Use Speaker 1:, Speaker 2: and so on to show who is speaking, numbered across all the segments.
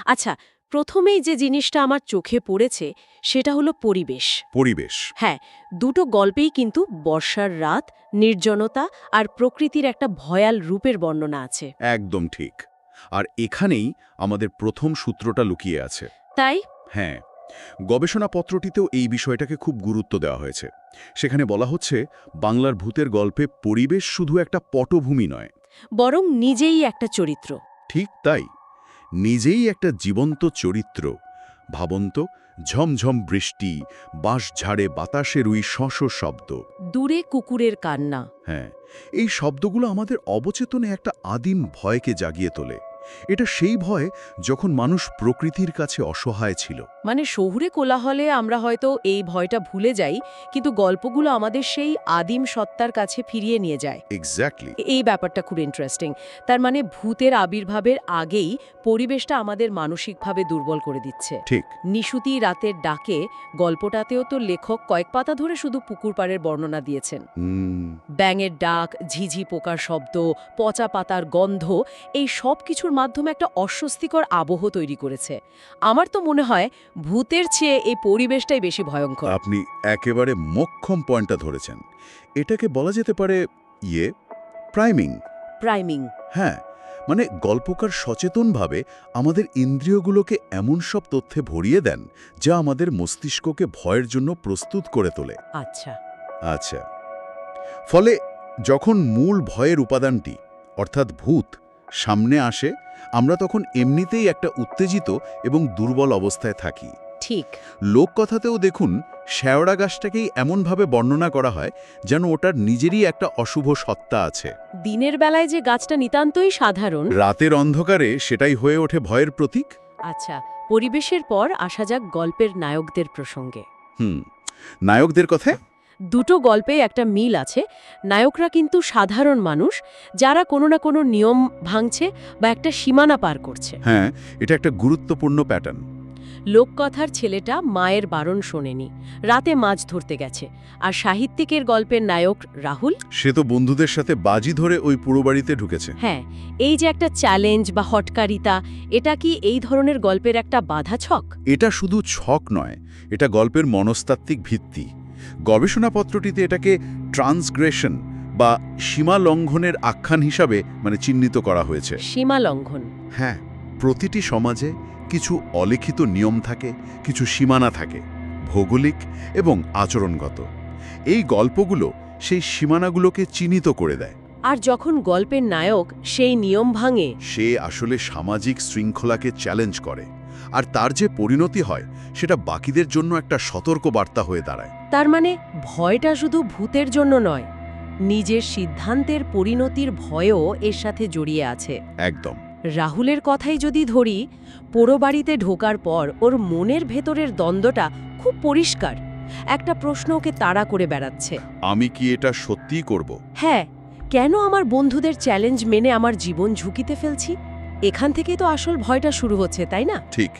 Speaker 1: আচ্ছা, প্রথমেই যে জিনিসটা আমার চোখে পড়েছে সেটা হলো পরিবেশ।
Speaker 2: পরিবেশ।
Speaker 1: হ্যাঁ, দুটো গল্পেই কিন্তু বর্ষার রাত, নির্জনতা আর প্রকৃতির একটা ভয়াল রূপের বর্ণনা আছে।
Speaker 2: একদম ঠিক। আর এখানেই আমাদের প্রথম সূত্রটা লুকিয়ে আছে।
Speaker 1: তাই
Speaker 2: হ্যাঁ, গবেষণাপত্রটিতেও এই বিষয়টাকে খুব গুরুত্ব দেওয়া হয়েছে। সেখানে বলা হচ্ছে বাংলার ভূতের গল্পে পরিবেশ শুধু একটা পটভূমি নয়,
Speaker 1: বরং নিজেই একটা চরিত্র।
Speaker 2: ঠিক তাই, নিজেই একটা জীবন্ত চরিত্র। ভাবন্ত, ঝমঝম বৃষ্টি, বাঁশঝাড়ে বাতাসের ওই শশ শব্দ।
Speaker 1: দূরে কুকুরের কান্না।
Speaker 2: হ্যাঁ, এই শব্দগুলো আমাদের অবচেতনে একটা আদিম ভয়কে জাগিয়ে তোলে। এটা সেই ভয় যখন মানুষ প্রকৃতির কাছে অসহায় ছিল।
Speaker 1: মানে শহুরে কোলাহলে আমরা হয়তো এই ভয়টা ভুলে যাই, কিন্তু গল্পগুলো আমাদের সেই আদিম সত্তার কাছে ফিরিয়ে নিয়ে যায়।
Speaker 2: এক্স্যাক্টলি।
Speaker 1: এই ব্যাপারটা খুব ইন্টারেস্টিং। তার মানে ভূতের আবির্ভাবের আগেই পরিবেশটা আমাদের মানসিকভাবে দুর্বল করে দিচ্ছে।
Speaker 2: ঠিক।
Speaker 1: নিশুতি রাতের ডাকে গল্পটাতেও তো লেখক কয়েক পাতা ধরে শুধু পুকুর পাড়ের বর্ণনা দিয়েছেন। ব্যাঙের ডাক, ঝিঝি পোকার শব্দ, পচা পাতার গন্ধ, এই সব কিছুর মাধ্যমে একটা অস্বস্তিকর আবহ তৈরি করেছে। আমার তো মনে হয় ভূতের চেয়ে এই পরিবেশটাই বেশি ভয়ঙ্কর।
Speaker 2: আপনি একেবারে মোক্ষম পয়েন্টটা ধরেছেন। এটাকে বলা যেতে পারে প্রাইমিং।
Speaker 1: প্রাইমিং।
Speaker 2: হ্যাঁ, মানে গল্পকার সচেতনভাবে আমাদের ইন্দ্রিয়গুলোকে এমন সব তথ্যে ভরিয়ে দেন যা আমাদের মস্তিষ্ককে ভয়ের জন্য প্রস্তুত করে তোলে।
Speaker 1: আচ্ছা।
Speaker 2: আচ্ছা, ফলে যখন মূল ভয়ের উপাদানটি অর্থাৎ ভূত সামনে আসে, আমরা তখন এমনিতেই একটা উত্তেজিত এবং দুর্বল অবস্থায় থাকি।
Speaker 1: ঠিক।
Speaker 2: লোককথাতেও দেখুন, শেওড়া গাছটাকেই এমনভাবে বর্ণনা করা হয় যেন ওটার নিজেরই একটা অশুভ সত্তা আছে।
Speaker 1: দিনের বেলায় যে গাছটা নিতান্তই সাধারণ,
Speaker 2: রাতের অন্ধকারে সেটাই হয়ে ওঠে ভয়ের প্রতীক।
Speaker 1: আচ্ছা, পরিবেশের পর আসা যাক গল্পের নায়কদের প্রসঙ্গে।
Speaker 2: নায়কদের কথায়
Speaker 1: দুটো গল্পে একটা মিল আছে। নায়করা কিন্তু সাধারণ মানুষ, যারা কোনো না কোনো নিয়ম ভাঙছে বা একটা সীমানা পার করছে।
Speaker 2: হ্যাঁ, এটা একটা গুরুত্বপূর্ণ প্যাটার্ন।
Speaker 1: লোককথার ছেলেটা মায়ের বারণ শোনেনি, রাতে মাছ ধরতে গেছে। আর সাহিত্যিকের গল্পের নায়ক রাহুল,
Speaker 2: সে তো বন্ধুদের সাথে বাজি ধরে ওই পুরো বাড়িতে ঢুকেছে।
Speaker 1: হ্যাঁ, এই যে একটা চ্যালেঞ্জ বা হটকারিতা, এটা কি এই ধরনের গল্পের একটা বাধা ছক?
Speaker 2: এটা শুধু ছক নয়, এটা গল্পের মনস্তাত্ত্বিক ভিত্তি। গবেষণাপত্রটিতে এটাকে ট্রান্সগ্রেশন বা সীমা লঙ্ঘনের আখ্যান হিসাবে চিহ্নিত করা হয়েছে।
Speaker 1: সীমা লঙ্ঘন।
Speaker 2: হ্যাঁ, প্রতিটি সমাজে কিছু অলিখিত নিয়ম থাকে, কিছু সীমানা থাকে, ভৌগোলিক এবং আচরণগত। এই গল্পগুলো সেই সীমানাগুলোকে চিহ্নিত করে দেয়।
Speaker 1: আর যখন গল্পের নায়ক সেই নিয়ম ভাঙে,
Speaker 2: সে আসলে সামাজিক শৃঙ্খলাকে চ্যালেঞ্জ করে, আর তার যে পরিণতি হয় সেটা বাকিদের জন্য একটা সতর্ক বার্তা হয়ে দাঁড়ায়।
Speaker 1: তার মানে ভয়টা শুধু ভূতের জন্য নয়, নিজের সিদ্ধান্তের পরিণতির ভয়ও এর সাথে জড়িয়ে আছে।
Speaker 2: একদম।
Speaker 1: রাহুলের কথাই যদি ধরি, পোড়ো বাড়িতে ঢোকার পর ওর মনের ভেতরের দ্বন্দ্বটা খুব পরিষ্কার। একটা প্রশ্ন ওকে তাড়া করে বেড়াচ্ছে,
Speaker 2: আমি কি এটা সত্যিই করব?
Speaker 1: হ্যাঁ, কেন আমার বন্ধুদের চ্যালেঞ্জ মেনে আমার জীবন ঝুঁকিতে ফেলছি? এখান থেকেই তো আসল ভয়টা শুরু হচ্ছে, তাই না?
Speaker 2: ঠিক,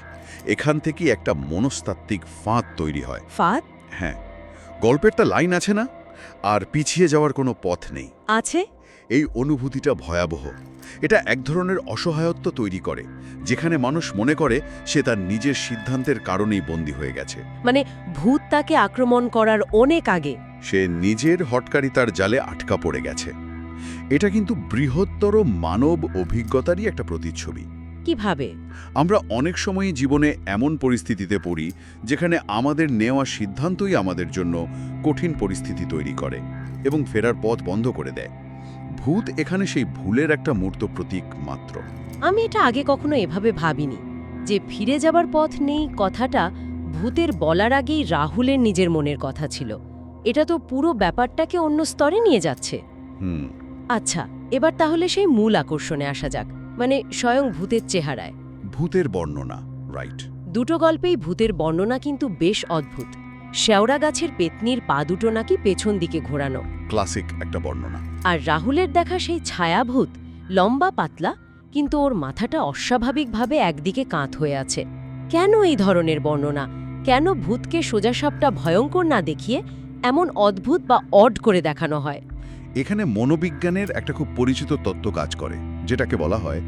Speaker 2: এখান থেকেই একটা মনস্তাত্ত্বিক ফাঁদ তৈরি হয়।
Speaker 1: ফাঁদ?
Speaker 2: হ্যাঁ, গল্পেরটা লাইন আছে না, আর পিছিয়ে যাওয়ার কোনো পথ নেই।
Speaker 1: আছে।
Speaker 2: এই অনুভূতিটা ভয়াবহ। এটা এক ধরনের অসহায়ত্ব তৈরি করে, যেখানে মানুষ মনে করে সে তার নিজের সিদ্ধান্তের কারণেই বন্দী হয়ে গেছে।
Speaker 1: মানে ভূত তাকে আক্রমণ করার অনেক আগে
Speaker 2: সে নিজের হটকারিতার জালে আটকা পড়ে গেছে। এটা কিন্তু বৃহত্তর মানব অভিজ্ঞতারই একটা প্রতিচ্ছবি।
Speaker 1: কিভাবে?
Speaker 2: আমরা অনেক সময়ই জীবনে এমন পরিস্থিতিতে পড়ি যেখানে আমাদের নেওয়া সিদ্ধান্তই আমাদের জন্য কঠিন পরিস্থিতি তৈরি করে এবং ফেরার পথ বন্ধ করে দেয়। ভূত এখানে সেই ভুলের একটা মূর্ত প্রতীক মাত্র।
Speaker 1: আমি এটা আগে কখনো এভাবে ভাবিনি, যে ফিরে যাবার পথ নেই কথাটা ভূতের বলার আগেই রাহুলের নিজের মনের কথা ছিল। এটা তো পুরো ব্যাপারটাকে অন্য স্তরে নিয়ে যাচ্ছে। আচ্ছা, এবার তাহলে সেই মূল আকর্ষণে আসা যাক, মানে স্বয়ং ভূতের চেহারায়।
Speaker 2: ভূতের বর্ণনা, রাইট।
Speaker 1: দুটো গল্পেই ভূতের বর্ণনা কিন্তু বেশ অদ্ভুত। শেওড়া গাছের পেতনির পা দুটো নাকি পেছন দিকে ঘোরানো,
Speaker 2: ক্লাসিক একটা বর্ণনা।
Speaker 1: আর রাহুলের দেখা সেই ছায়াভূত, লম্বা পাতলা, কিন্তু ওর মাথাটা অস্বাভাবিকভাবে একদিকে কাত হয়ে আছে। কেন এই ধরনের বর্ণনা? কেন ভূতকে সোজাসাপটা ভয়ঙ্কর না দেখিয়ে এমন অদ্ভুত বা অড করে দেখানো হয়?
Speaker 2: এখানে মনোবিজ্ঞানের একটা খুব পরিচিত তত্ত্ব কাজ করে, যেটাকে বলা হয়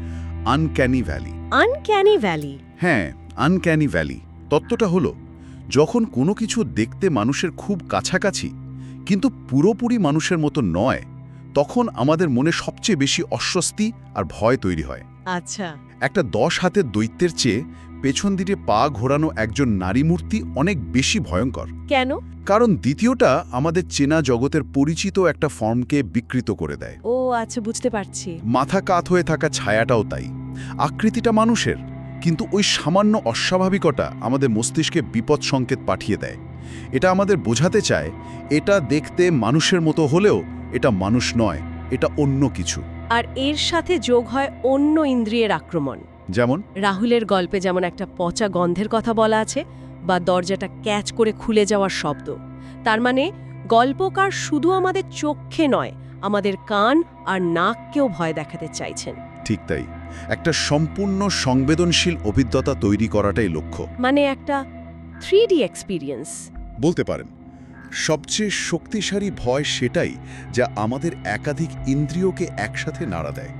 Speaker 2: আনক্যানি ভ্যালি।
Speaker 1: Uncanny valley.
Speaker 2: হ্যাঁ, আনক্যানি ভ্যালি তত্ত্বটা হলো, যখন কোনো কিছু দেখতে মানুষের খুব কাছাকাছি কিন্তু পুরোপুরি মানুষের মতো নয়, তখন আমাদের মনে সবচেয়ে বেশি অস্বস্তি আর ভয় তৈরি হয়।
Speaker 1: আচ্ছা।
Speaker 2: একটা 10 হাতের দৈত্যের চেয়ে পেছন দিকে পা ঘোরানো একজন নারী মূর্তি অনেক বেশি ভয়ঙ্কর।
Speaker 1: কেন?
Speaker 2: কারণ দ্বিতীয়টা আমাদের চেনা জগতের পরিচিত একটা ফর্মকে বিকৃত করে দেয়।
Speaker 1: ও আচ্ছা, বুঝতে পারছি।
Speaker 2: মাথা কাত হয়ে থাকা ছায়াটাও তাই। আকৃতিটা মানুষের, কিন্তু ওই সামান্য অস্বাভাবিকতা আমাদের মস্তিষ্কে বিপদ সংকেত পাঠিয়ে দেয়। এটা আমাদের বোঝাতে চায় এটা দেখতে মানুষের মতো হলেও এটা মানুষ নয়, এটা অন্য কিছু।
Speaker 1: আর এর সাথে যোগ হয় অন্য ইন্দ্রিয়ের আক্রমণ।
Speaker 2: যেমন
Speaker 1: রাহুলের গল্পে যেমন একটা পচা গন্ধের কথা বলা আছে, বা দরজাটা ক্যাচ করে খুলে যাওয়ার শব্দ। তার মানে গল্পকার শুধু আমাদের চোখে নয়, আমাদের কান আর নাককেও ভয় দেখাতে চাইছেন।
Speaker 2: ঠিক তাই, একটা সম্পূর্ণ সংবেদনশীল অভিজ্ঞতা তৈরি করাটাই লক্ষ্য।
Speaker 1: মানে একটা 3D এক্সপিরিয়েন্স
Speaker 2: বলতে পারেন। সবচেয়ে শক্তিশালী ভয় সেটাই যা আমাদের একাধিক ইন্দ্রিয়কে একসাথে নাড়া দেয়,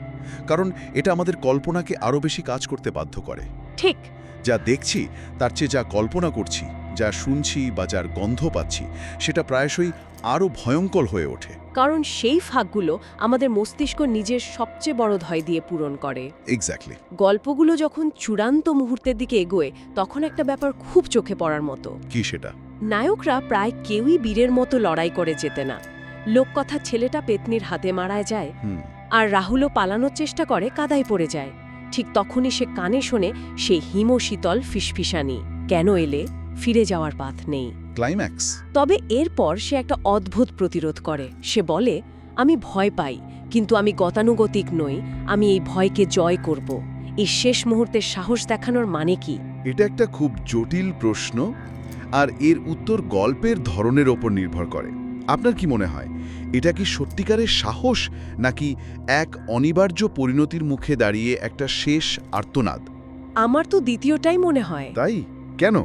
Speaker 2: কারণ এটা আমাদের কল্পনাকে আরও বেশি কাজ করতে বাধ্য করে।
Speaker 1: ঠিক।
Speaker 2: যা দেখছি তার চেয়ে যা কল্পনা করছি, যা শুনছি বা যার গন্ধ পাচ্ছি, সেটা প্রায়শই আরও ভয়ঙ্কর হয়ে ওঠে।
Speaker 1: কারণ সেই ফাঁকগুলো আমাদের মস্তিষ্ক নিজের সবচেয়ে বড় ভয় দিয়ে পূরণ করে।
Speaker 2: এক্স্যাক্টলি।
Speaker 1: গল্পগুলো যখন চূড়ান্ত মুহূর্তের দিকে এগোয়, তখন একটা ব্যাপার খুব চোখে পড়ার মতো।
Speaker 2: কি সেটা?
Speaker 1: নায়করা প্রায় কেউই বীরের মতো লড়াই করে যেতে না। লোককথা ছেলেটা পেতনির হাতে মারা যায়, আর রাহুলও পালানোর চেষ্টা করে, কাদায় পড়ে যায়। ঠিক তখনই সে কানে শোনে সেই হিমশীতল ফিসফিসানি, কেন এলে, ফিরে যাওয়ার পথ নেই।
Speaker 2: ক্লাইম্যাক্স।
Speaker 1: তবে এরপর সে একটা অদ্ভুত প্রতিরোধ করে। সে বলে, আমি ভয় পাই, কিন্তু আমি গতানুগতিক নই, আমি এই ভয়কে জয় করব। এই শেষ মুহূর্তের সাহস দেখানোর মানে কি?
Speaker 2: এটা একটা খুব জটিল প্রশ্ন, আর এর উত্তর গল্পের ধরনের ওপর নির্ভর করে। আপনার কি মনে হয়, এটা কি সত্যিকারের সাহস, নাকি এক অনিবার্য পরিণতির মুখে দাঁড়িয়ে একটা শেষ আর্তনাদ?
Speaker 1: আমার তো দ্বিতীয়টাই মনে হয়।
Speaker 2: তাই? কেন?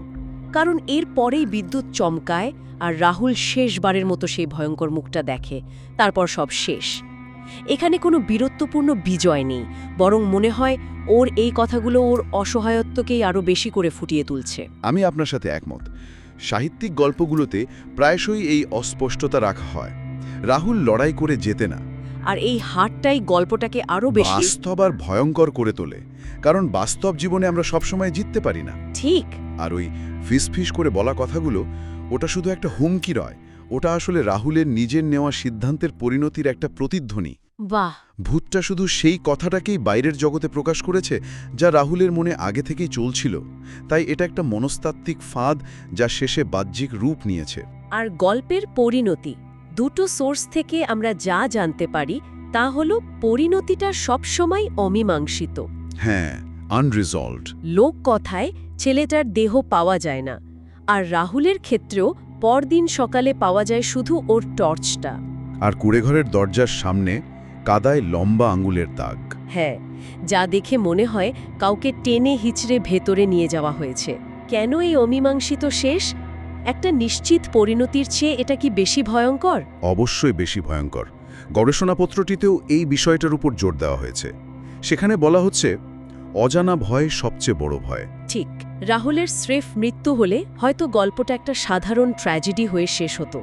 Speaker 1: কারণ এর পরেই বিদ্যুৎ চমকায়, আর রাহুল শেষবারের মতো সেই ভয়ঙ্কর মুখটা দেখে। তারপর সব শেষ। এখানে কোনো বীরত্বপূর্ণ বিজয় নেই, বরং মনে হয় ওর এই কথাগুলো ওর অসহায়ত্বকেই আরও বেশি করে ফুটিয়ে তুলছে।
Speaker 2: আমি আপনার সাথে একমত। সাহিত্যিক গল্পগুলোতে প্রায়শই এই অস্পষ্টতা রাখা হয়। রাহুল লড়াই করে জেতে না,
Speaker 1: আর এই হারটাই গল্পটাকে আরও বেশি
Speaker 2: বাস্তব আর ভয়ঙ্কর করে তোলে। কারণ বাস্তব জীবনে আমরা সবসময় জিততে পারি না।
Speaker 1: ঠিক।
Speaker 2: আর ওই ফিসফিস করে বলা কথাগুলো, ওটা শুধু একটা হুমকি নয়, ওটা আসলে রাহুলের নিজের নেওয়া সিদ্ধান্তের পরিণতির একটা প্রতিধ্বনি।
Speaker 1: বাহ।
Speaker 2: ভূতটা শুধু সেই কথাটাকেই বাইরের জগতে প্রকাশ করেছে যা রাহুলের মনে আগে থেকেই চলছিল। তাই এটা একটা মনস্তাত্ত্বিক ফাঁদ যা শেষে বাহ্যিক রূপ নিয়েছে।
Speaker 1: আর গল্পের পরিণতি, দুটো সোর্স থেকে আমরা যা জানতে পারি তা হলো পরিণতিটা সবসময় অমীমাংসিত।
Speaker 2: হ্যাঁ, আনরিজলভড।
Speaker 1: লোককথায় ছেলেটার দেহ পাওয়া যায় না, আর রাহুলের ক্ষেত্রেও পরদিন সকালে পাওয়া যায় শুধু ওর টর্চটা।
Speaker 2: আর কুড়েঘরের দরজার সামনে কাদায় লম্বা আঙুলের দাগ।
Speaker 1: হ্যাঁ, যা দেখে মনে হয় কাউকে টেনে হিচড়ে ভেতরে নিয়ে যাওয়া হয়েছে। কেন এই অমীমাংসিত শেষ? একটা নিশ্চিত পরিণতির চেয়ে এটা কি বেশি ভয়ঙ্কর?
Speaker 2: অবশ্যই বেশি ভয়ঙ্কর। গবেষণাপত্রটিতেও এই বিষয়টার উপর জোর দেওয়া হয়েছে। সেখানে বলা হচ্ছে, অজানা ভয় সবচেয়ে বড় ভয়।
Speaker 1: ঠিক। রাহুলের স্রেফ মৃত্যু হলে হয়তো গল্পটা একটা সাধারণ ট্র্যাজেডি হয়ে শেষ হতো,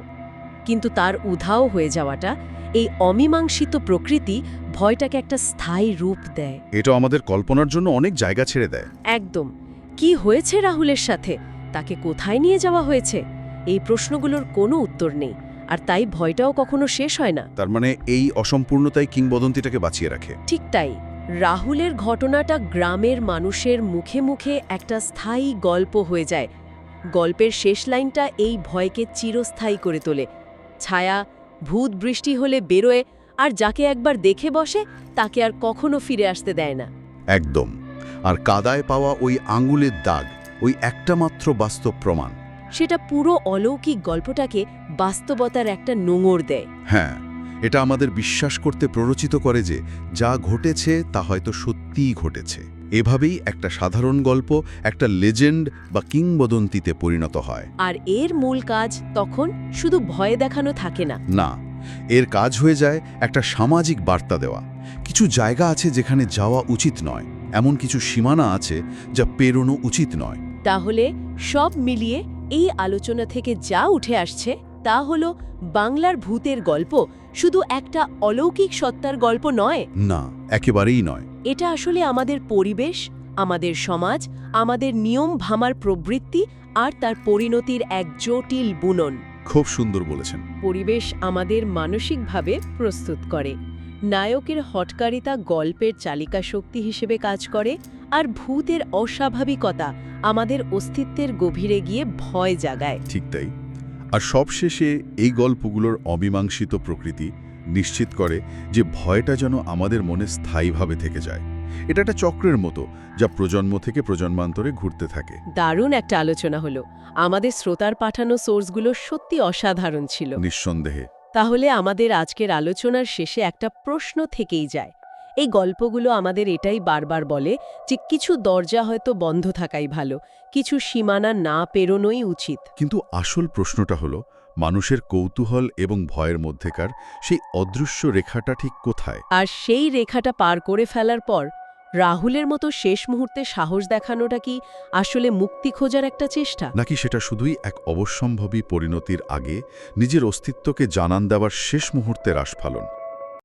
Speaker 1: কিন্তু তার উধাও হয়ে যাওয়াটা, এই অমীমাংসিত প্রকৃতি ভয়টাকে একটা স্থায়ী রূপ দেয়।
Speaker 2: এটা আমাদের কল্পনার জন্য অনেক জায়গা ছেড়ে দেয়।
Speaker 1: একদম। কি হয়েছে রাহুলের সাথে? তাকে কোথায় নিয়ে যাওয়া হয়েছে? এই প্রশ্নগুলোর কোনো উত্তর নেই, আর তাই ভয়টাও কখনো শেষ হয় না।
Speaker 2: তার মানে এই অসম্পূর্ণতাই কিংবদন্তিটাকে বাঁচিয়ে রাখে।
Speaker 1: ঠিক তাই। রাহুলের ঘটনাটা গ্রামের মানুষের মুখে মুখে একটা স্থায়ী গল্প হয়ে যায়। গল্পের শেষ লাইনটা এই ভয়কে চিরস্থায়ী করে তোলে। ছায়া, ভূত বৃষ্টি হলে বেরোয়, আর যাকে একবার দেখে বসে তাকে আর কখনো ফিরে আসতে দেয় না।
Speaker 2: একদম। আর কাদায় পাওয়া ওই আঙুলের দাগ, ওই একটা মাত্র বাস্তব প্রমাণ।
Speaker 1: সেটা পুরো অলৌকিক গল্পটাকে বাস্তবতার একটা নোঙর দেয়।
Speaker 2: হ্যাঁ, এটা আমাদের বিশ্বাস করতে প্ররোচিত করে যে যা ঘটেছে তা হয়তো সত্যিই ঘটেছে। এভাবেই একটা সাধারণ গল্প একটা লেজেন্ড বা কিংবদন্তিতে পরিণত হয়।
Speaker 1: আর এর মূল কাজ তখন শুধু ভয় দেখানো থাকে না।
Speaker 2: না, এর কাজ হয়ে যায় একটা সামাজিক বার্তা দেওয়া। কিছু জায়গা আছে যেখানে যাওয়া উচিত নয়, এমন কিছু সীমানা আছে যা পেরোনো উচিত নয়।
Speaker 1: তাহলে সব মিলিয়ে এই আলোচনা থেকে যা উঠে আসছে তা হলো বাংলার ভূতের গল্প শুধু একটা অলৌকিক সত্তার গল্প নয়।
Speaker 2: না, একেবারেই নয়।
Speaker 1: এটা আসলে আমাদের পরিবেশ, আমাদের সমাজ, আমাদের নিয়ম ভাঙার প্রবৃত্তি আর তার পরিণতির এক জটিল বুনন।
Speaker 2: খুব সুন্দর বলেছেন।
Speaker 1: পরিবেশ আমাদের মানসিকভাবে প্রস্তুত করে। নায়কের হঠকারিতা গল্পের চালিকা শক্তি হিসেবে কাজ করে, আর ভূতের অস্বাভাবিকতা আমাদের অস্তিত্বের গভীরে গিয়ে ভয় জাগায়।
Speaker 2: ঠিক তাই। আর সবশেষে এই গল্পগুলোর অমীমাংসিত প্রকৃতি নিশ্চিত করে যে ভয়টা যেন আমাদের মনে স্থায়ীভাবে থেকে যায়। এটা একটা চক্রের মতো যা প্রজন্ম থেকে প্রজন্মান্তরে ঘুরতে থাকে।
Speaker 1: দারুণ একটা আলোচনা হলো। আমাদের শ্রোতার পাঠানো সোর্সগুলো সত্যি অসাধারণ ছিল।
Speaker 2: নিঃসন্দেহে।
Speaker 1: তাহলে আমাদের আজকের আলোচনার শেষে একটা প্রশ্ন থেকেই যায়। এই গল্পগুলো আমাদের এটাই বারবার বলে যে কিছু দরজা হয়তো বন্ধ থাকাই ভালো, কিছু সীমানা না পেরোনোই উচিত।
Speaker 2: কিন্তু আসল প্রশ্নটা হলো, মানুষের কৌতূহল এবং ভয়ের মধ্যেকার সেই অদৃশ্য রেখাটা ঠিক কোথায়?
Speaker 1: আর সেই রেখাটা পার করে ফেলার পর রাহুলের মতো শেষ মুহূর্তে সাহস দেখানোটা কি আসলে মুক্তি খোঁজার একটা চেষ্টা?
Speaker 2: নাকি সেটা শুধুই এক অবশ্যম্ভাবী পরিণতির আগে নিজের অস্তিত্বকে জানান দেওয়ার শেষ মুহূর্তের আস্ফালন?